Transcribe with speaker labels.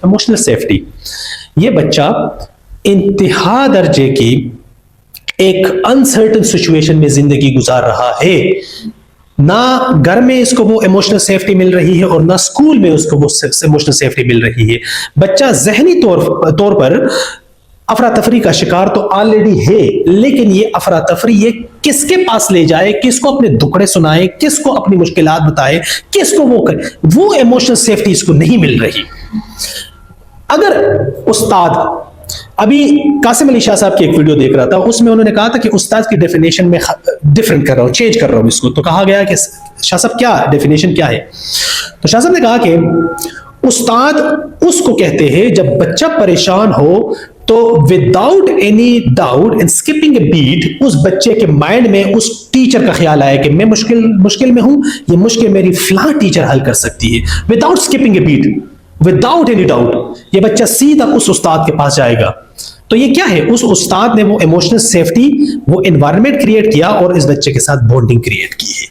Speaker 1: Emotional safety, ये बच्चा इंतहा दर्जे की एक अनसर्टन सिचुएशन में जिंदगी गुजार रहा है, ना घर में इसको वो इमोशनल सेफ्टी मिल रही है और ना स्कूल में उसको वो इमोशनल सेफ्टी मिल रही है। बच्चा जहनी तौर पर अफरा तफरी का शिकार तो ऑलरेडी है, लेकिन ये अफरा तफरी ये किसके पास ले जाए, किसको अपने दुखड़े सुनाए, किसको अपनी मुश्किलात बताए, किसको वो करे, वो इमोशनल सेफ्टी इसको नहीं मिल रही। अगर उस्ताद, अभी कासिम अली शाह साहब की एक वीडियो देख रहा था, उसमें उन्होंने कहा था कि उस्ताद की डेफिनेशन में डिफरेंट कर रहा हूं, चेंज कर रहा हूं इसको। तो कहा गया कि शाह साहब क्या डेफिनेशन क्या है? तो शाह साहब ने कहा कि उस्ताद उसको कहते हैं जब बच्चा परेशान हो तो without any doubt and skipping a beat उस बच्चे के माइंड में उस टीचर का ख्याल आया कि मैं मुश्किल में हूं, ये मुश्किल मेरी फलां टीचर हल कर सकती है। Without skipping a beat, without any doubt, ये बच्चा सीधा उस उस्ताद के पास जाएगा। तो ये क्या है? उस उस्ताद ने वो इमोशनल सेफ्टी, वो एनवायरनमेंट क्रिएट किया और इस बच्चे के साथ बॉन्डिंग क्रिएट की है।